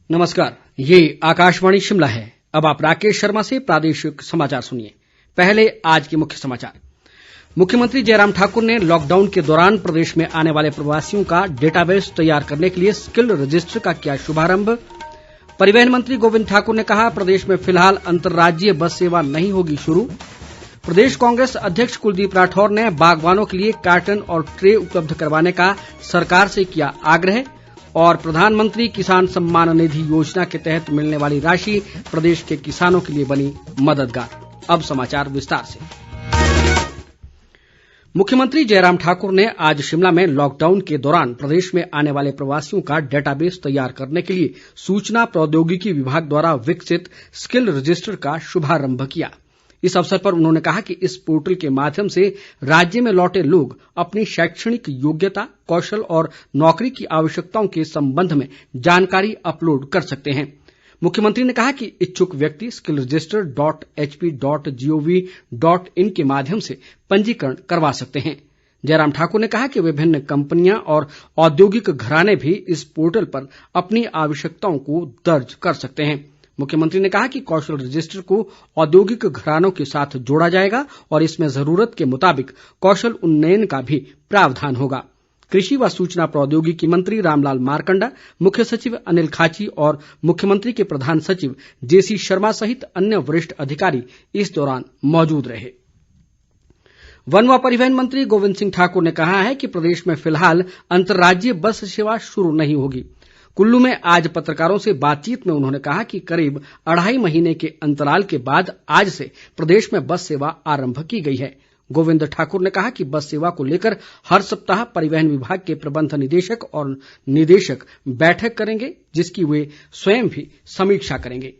नमस्कार, ये आकाशवाणी शिमला है। अब आप राकेश शर्मा से प्रादेशिक समाचार सुनिए। पहले आज के मुख्य समाचार। मुख्यमंत्री जयराम ठाकुर ने लॉकडाउन के दौरान प्रदेश में आने वाले प्रवासियों का डेटाबेस तैयार करने के लिए स्किल रजिस्टर का किया शुभारंभ। परिवहन मंत्री गोविंद ठाकुर ने कहा, प्रदेश में फिलहाल अंतर्राज्यीय बस सेवा नहीं होगी शुरू। प्रदेश कांग्रेस अध्यक्ष कुलदीप राठौर ने बागवानों के लिए कार्टन और ट्रे उपलब्ध करवाने का सरकार से किया आग्रह। और प्रधानमंत्री किसान सम्मान निधि योजना के तहत मिलने वाली राशि प्रदेश के किसानों के लिए बनी मददगार। अब समाचार विस्तार से। मुख्यमंत्री जयराम ठाकुर ने आज शिमला में लॉकडाउन के दौरान प्रदेश में आने वाले प्रवासियों का डेटाबेस तैयार करने के लिए सूचना प्रौद्योगिकी विभाग द्वारा विकसित स्किल रजिस्टर का शुभारंभ किया। इस अवसर पर उन्होंने कहा कि इस पोर्टल के माध्यम से राज्य में लौटे लोग अपनी शैक्षणिक योग्यता, कौशल और नौकरी की आवश्यकताओं के संबंध में जानकारी अपलोड कर सकते हैं। मुख्यमंत्री ने कहा कि इच्छुक व्यक्ति skillregister.hp.gov.in के माध्यम से पंजीकरण करवा सकते हैं। जयराम ठाकुर ने कहा कि विभिन्न कंपनियां और औद्योगिक घराने भी इस पोर्टल पर अपनी आवश्यकताओं को दर्ज कर सकते हैं। मुख्यमंत्री ने कहा कि कौशल रजिस्टर को औद्योगिक घरानों के साथ जोड़ा जाएगा और इसमें जरूरत के मुताबिक कौशल उन्नयन का भी प्रावधान होगा। कृषि व सूचना प्रौद्योगिकी मंत्री रामलाल मारकंडा, मुख्य सचिव अनिल खाची और मुख्यमंत्री के प्रधान सचिव जेसी शर्मा सहित अन्य वरिष्ठ अधिकारी इस दौरान मौजूद रहे। वन व परिवहन मंत्री गोविंद सिंह ठाकुर ने कहा है कि प्रदेश में फिलहाल अंतर्राज्यीय बस सेवा शुरू नहीं होगी। कुल्लू में आज पत्रकारों से बातचीत में उन्होंने कहा कि करीब 2.5 महीने के अंतराल के बाद आज से प्रदेश में बस सेवा आरंभ की गई है। गोविंद ठाकुर ने कहा कि बस सेवा को लेकर हर सप्ताह परिवहन विभाग के प्रबंध निदेशक और निदेशक बैठक करेंगे, जिसकी वे स्वयं भी समीक्षा करेंगे।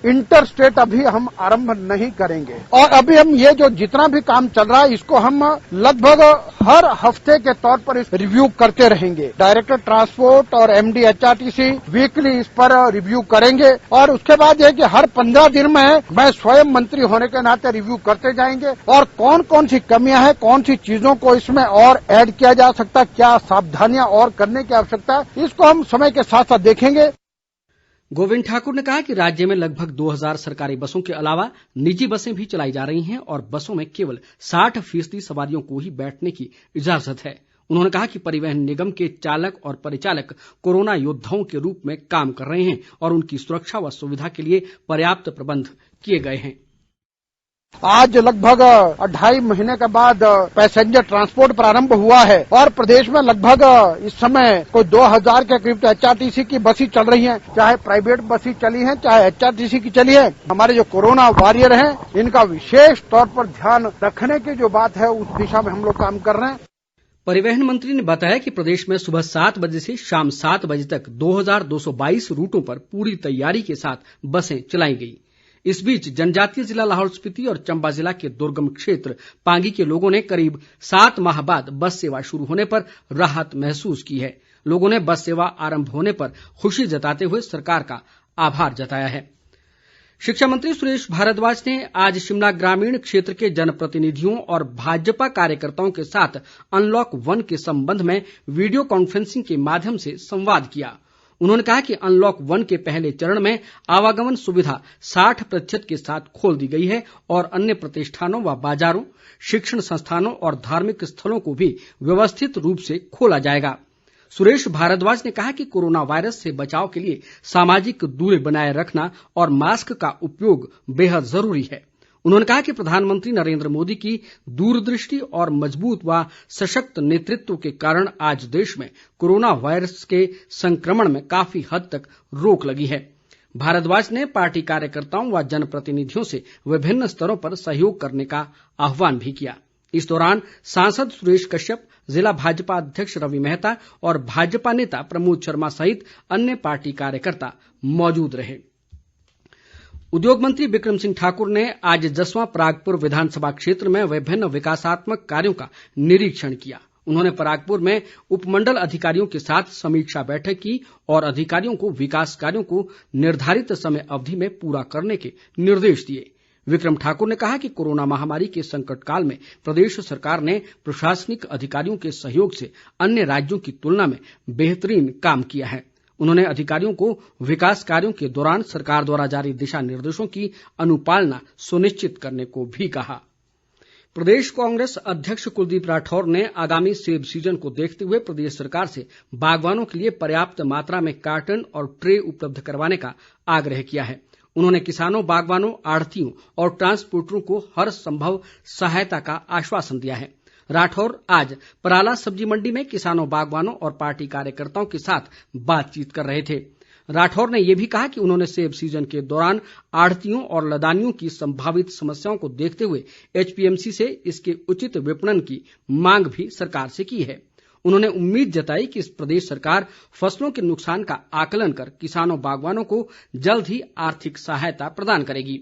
इंटर स्टेट अभी हम आरंभ नहीं करेंगे और अभी हम ये जो जितना भी काम चल रहा है इसको हम लगभग हर हफ्ते के तौर पर इस रिव्यू करते रहेंगे। डायरेक्टर ट्रांसपोर्ट और एमडी एचआरटीसी वीकली इस पर रिव्यू करेंगे और उसके बाद ये कि हर 15 दिन में मैं स्वयं मंत्री होने के नाते रिव्यू करते जाएंगे और कौन कौन सी कमियां हैं, कौन सी चीजों को इसमें और ऐड किया जा सकता है, क्या सावधानियां और करने की आवश्यकता है, इसको हम समय के साथ साथ देखेंगे। गोविंद ठाकुर ने कहा कि राज्य में लगभग 2000 सरकारी बसों के अलावा निजी बसें भी चलाई जा रही हैं और बसों में केवल 60% सवारियों को ही बैठने की इजाजत है। उन्होंने कहा कि परिवहन निगम के चालक और परिचालक कोरोना योद्धाओं के रूप में काम कर रहे हैं और उनकी सुरक्षा व सुविधा के लिए पर्याप्त प्रबंध किए गए हैं। आज लगभग 2.5 महीने के बाद पैसेंजर ट्रांसपोर्ट प्रारंभ हुआ है और प्रदेश में लगभग इस समय कोई 2000 के करीब एचआरटीसी की बसें चल रही हैं, चाहे प्राइवेट बसें चली हैं, चाहे एचआरटीसी की चली है। हमारे जो कोरोना वॉरियर हैं, इनका विशेष तौर पर ध्यान रखने की जो बात है उस दिशा में हम लोग काम कर रहे हैं। परिवहन मंत्री ने बताया कि प्रदेश में सुबह 7 बजे से शाम 7 बजे तक 2222 रूटों पर पूरी तैयारी के साथ बसें चलाई गई। इस बीच जनजातीय जिला लाहौल स्पीति और चंबा जिला के दुर्गम क्षेत्र पांगी के लोगों ने करीब 7 माह बाद बस सेवा शुरू होने पर राहत महसूस की है। लोगों ने बस सेवा आरंभ होने पर खुशी जताते हुए सरकार का आभार जताया है। शिक्षा मंत्री सुरेश भारद्वाज ने आज शिमला ग्रामीण क्षेत्र के जनप्रतिनिधियों और भाजपा कार्यकर्ताओं के साथ अनलॉक 1 के संबंध में वीडियो कॉन्फ्रेंसिंग के माध्यम से संवाद किया। उन्होंने कहा कि अनलॉक 1 के पहले चरण में आवागमन सुविधा 60% के साथ खोल दी गई है और अन्य प्रतिष्ठानों व बाजारों, शिक्षण संस्थानों और धार्मिक स्थलों को भी व्यवस्थित रूप से खोला जाएगा। सुरेश भारद्वाज ने कहा कि कोरोना वायरस से बचाव के लिए सामाजिक दूरी बनाए रखना और मास्क का उपयोग बेहद जरूरी है। उन्होंने कहा कि प्रधानमंत्री नरेंद्र मोदी की दूरदृष्टि और मजबूत व सशक्त नेतृत्व के कारण आज देश में कोरोना वायरस के संक्रमण में काफी हद तक रोक लगी है। भारद्वाज ने पार्टी कार्यकर्ताओं व जनप्रतिनिधियों से विभिन्न स्तरों पर सहयोग करने का आह्वान भी किया। इस दौरान सांसद सुरेश कश्यप, जिला भाजपा अध्यक्ष रवि मेहता और भाजपा नेता प्रमोद शर्मा सहित अन्य पार्टी कार्यकर्ता मौजूद रहे। उद्योग मंत्री बिक्रम सिंह ठाकुर ने आज जसवां परागपुर विधानसभा क्षेत्र में विभिन्न विकासात्मक कार्यों का निरीक्षण किया। उन्होंने परागपुर में उपमंडल अधिकारियों के साथ समीक्षा बैठक की और अधिकारियों को विकास कार्यों को निर्धारित समय अवधि में पूरा करने के निर्देश दिए। विक्रम ठाकुर ने कहा कि कोरोना महामारी के संकट काल में प्रदेश सरकार ने प्रशासनिक अधिकारियों के सहयोग से अन्य राज्यों की तुलना में बेहतरीन काम किया है। उन्होंने अधिकारियों को विकास कार्यों के दौरान सरकार द्वारा जारी दिशा निर्देशों की अनुपालना सुनिश्चित करने को भी कहा। प्रदेश कांग्रेस अध्यक्ष कुलदीप राठौर ने आगामी सेब सीजन को देखते हुए प्रदेश सरकार से बागवानों के लिए पर्याप्त मात्रा में कार्टन और ट्रे उपलब्ध करवाने का आग्रह किया है। उन्होंने किसानों, बागवानों, आढ़तियों और ट्रांसपोर्टरों को हर संभव सहायता का आश्वासन दिया है। राठौर आज पराला सब्जी मंडी में किसानों, बागवानों और पार्टी कार्यकर्ताओं के साथ बातचीत कर रहे थे। राठौर ने यह भी कहा कि उन्होंने सेब सीजन के दौरान आढ़तियों और लदानियों की संभावित समस्याओं को देखते हुए एचपीएमसी से इसके उचित विपणन की मांग भी सरकार से की है। उन्होंने उम्मीद जताई कि प्रदेश सरकार फसलों के नुकसान का आकलन कर किसानों, बागवानों को जल्द ही आर्थिक सहायता प्रदान करेगी।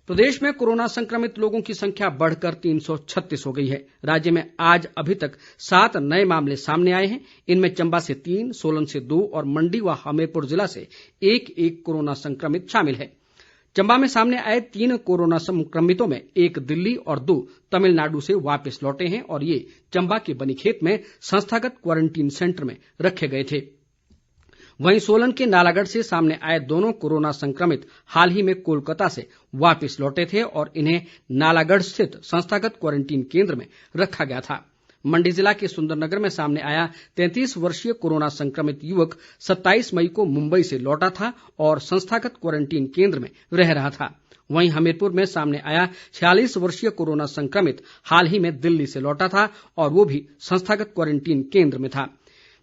प्रदेश में कोरोना संक्रमित लोगों की संख्या बढ़कर 336 हो गई है। राज्य में आज अभी तक 7 नए मामले सामने आए हैं। इनमें चंबा से 3, सोलन से 2 और मंडी व हमीरपुर जिला से एक कोरोना संक्रमित शामिल है। चंबा में सामने आए 3 कोरोना संक्रमितों में 1 दिल्ली और 2 तमिलनाडु से वापस लौटे हैं और ये चंबा के बनीखेत में संस्थागत क्वारंटीन सेंटर में रखे गए थे। वहीं सोलन के नालागढ़ से सामने आए दोनों कोरोना संक्रमित हाल ही में कोलकाता से वापस लौटे थे और इन्हें नालागढ़ स्थित संस्थागत क्वारंटीन केंद्र में रखा गया था। मंडी जिला के सुंदरनगर में सामने आया 33 वर्षीय कोरोना संक्रमित युवक 27 मई को मुंबई से लौटा था और संस्थागत क्वारंटीन केंद्र में रह रहा था। वहीं हमीरपुर में सामने आया 46 वर्षीय कोरोना संक्रमित हाल ही में दिल्ली से लौटा था और वो भी संस्थागत क्वारंटीन केंद्र में था।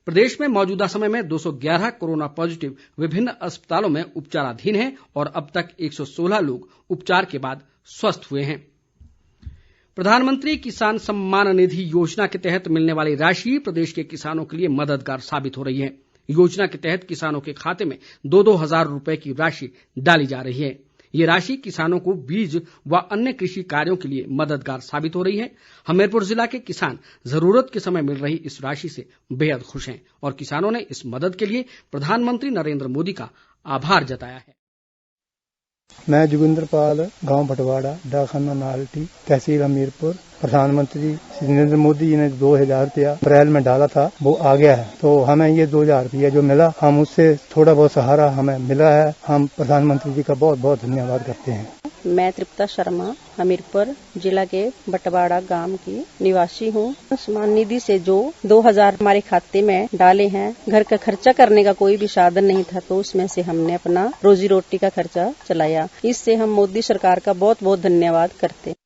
प्रदेश में मौजूदा समय में 211 कोरोना पॉजिटिव विभिन्न अस्पतालों में उपचाराधीन हैं और अब तक 116 लोग उपचार के बाद स्वस्थ हुए हैं। प्रधानमंत्री किसान सम्मान निधि योजना के तहत मिलने वाली राशि प्रदेश के किसानों के लिए मददगार साबित हो रही है। योजना के तहत किसानों के खाते में 2-2 हजार रुपए की राशि डाली जा रही है। ये राशि किसानों को बीज व अन्य कृषि कार्यों के लिए मददगार साबित हो रही है। हमीरपुर जिला के किसान जरूरत के समय मिल रही इस राशि से बेहद खुश हैं और किसानों ने इस मदद के लिए प्रधानमंत्री नरेंद्र मोदी का आभार जताया है। मैं जोगिंदर पाल, गांव भटवाड़ा, डाकखाना नालटी, तहसील हमीरपुर। प्रधानमंत्री श्री नरेंद्र मोदी जी ने 2000 रुपया अप्रैल में डाला था, वो आ गया है। तो हमें ये 2000 रुपया जो मिला, हम उससे थोड़ा बहुत सहारा हमें मिला है। हम प्रधानमंत्री जी का बहुत बहुत धन्यवाद करते हैं। मैं तृप्ता शर्मा, हमीरपुर जिला के बटवाड़ा गांव की निवासी हूँ। सम्मान निधि से जो 2000 हमारे खाते में डाले हैं, घर का खर्चा करने का कोई भी साधन नहीं था, तो उसमें से हमने अपना रोजी रोटी का खर्चा चलाया। इससे हम मोदी सरकार का बहुत बहुत धन्यवाद करते हैं।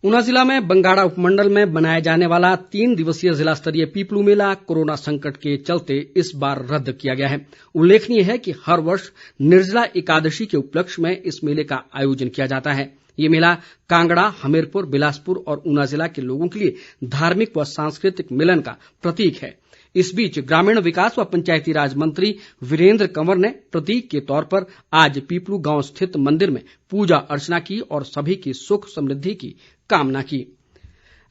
ऊना जिला में बंगाड़ा उपमंडल में बनाया जाने वाला 3 दिवसीय जिला स्तरीय पीपलू मेला कोरोना संकट के चलते इस बार रद्द किया गया है। उल्लेखनीय है कि हर वर्ष निर्जला एकादशी के उपलक्ष्य में इस मेले का आयोजन किया जाता है। ये मेला कांगड़ा, हमीरपुर, बिलासपुर और ऊना जिला के लोगों के लिए धार्मिक व सांस्कृतिक मिलन का प्रतीक है। इस बीच ग्रामीण विकास व पंचायती राज मंत्री वीरेंद्र कंवर ने प्रतीक के तौर पर आज पीपलू गांव स्थित मंदिर में पूजा अर्चना की और सभी की सुख समृद्धि की कामना की।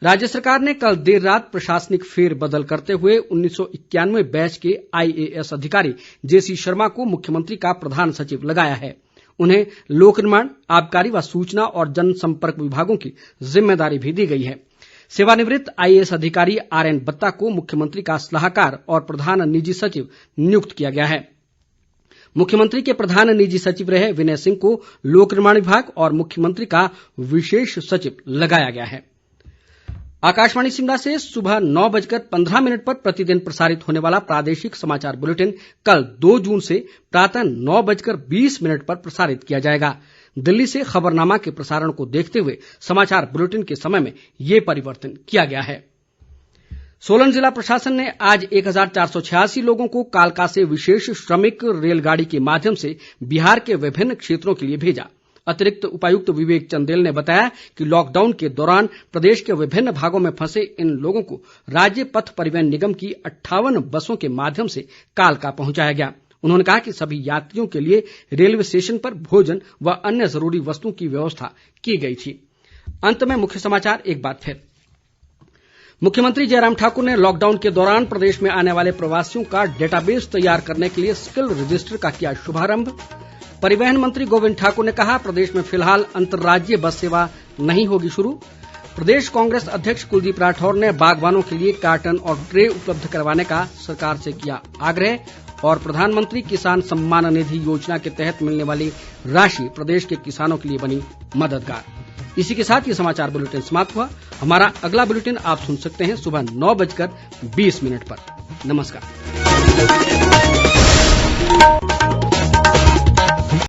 राज्य सरकार ने कल देर रात प्रशासनिक फेरबदल करते हुए 1991 बैच के IAS अधिकारी JC शर्मा को मुख्यमंत्री का प्रधान सचिव लगाया है। उन्हें लोक निर्माण, आबकारी व सूचना और जनसंपर्क विभागों की जिम्मेदारी भी दी गई है। सेवानिवृत्त IAS अधिकारी RN बत्ता को मुख्यमंत्री का सलाहकार और प्रधान निजी सचिव नियुक्त किया गया है। मुख्यमंत्री के प्रधान निजी सचिव रहे विनय सिंह को लोक निर्माण विभाग और मुख्यमंत्री का विशेष सचिव लगाया गया है। आकाशवाणी शिमला से सुबह 9:15 पर प्रतिदिन प्रसारित होने वाला प्रादेशिक समाचार बुलेटिन कल 2 जून से प्रातः 9:20 पर प्रसारित किया जाएगा। दिल्ली से खबरनामा के प्रसारण को देखते हुए समाचार बुलेटिन के समय में ये परिवर्तन किया गया है। सोलन जिला प्रशासन ने आज 1486 लोगों को कालका से विशेष श्रमिक रेलगाड़ी के माध्यम से बिहार के विभिन्न क्षेत्रों के लिए भेजा। अतिरिक्त उपायुक्त विवेक चंदेल ने बताया कि लॉकडाउन के दौरान प्रदेश के विभिन्न भागों में फंसे इन लोगों को राज्य पथ परिवहन निगम की 58 बसों के माध्यम से कालका पहुंचाया गया। उन्होंने कहा कि सभी यात्रियों के लिए रेलवे स्टेशन पर भोजन व अन्य जरूरी वस्तुओं की व्यवस्था की गई थी। अंत में मुख्य समाचार एक बार फिर। मुख्यमंत्री जयराम ठाकुर ने लॉकडाउन के दौरान प्रदेश में आने वाले प्रवासियों का डेटाबेस तैयार करने के लिए स्किल रजिस्टर का किया शुभारंभ। परिवहन मंत्री गोविंद ठाकुर ने कहा प्रदेश में फिलहाल अंतर्राज्यीय बस सेवा नहीं होगी शुरू। प्रदेश कांग्रेस अध्यक्ष कुलदीप राठौर ने बागवानों के लिए कार्टन और ट्रे उपलब्ध करवाने का सरकार से किया आग्रह। और प्रधानमंत्री किसान सम्मान निधि योजना के तहत मिलने वाली राशि प्रदेश के किसानों के लिए बनी मददगार। इसी के साथ ये समाचार बुलेटिन समाप्त हुआ। हमारा अगला बुलेटिन आप सुन सकते हैं सुबह 9:20 पर। नमस्कार।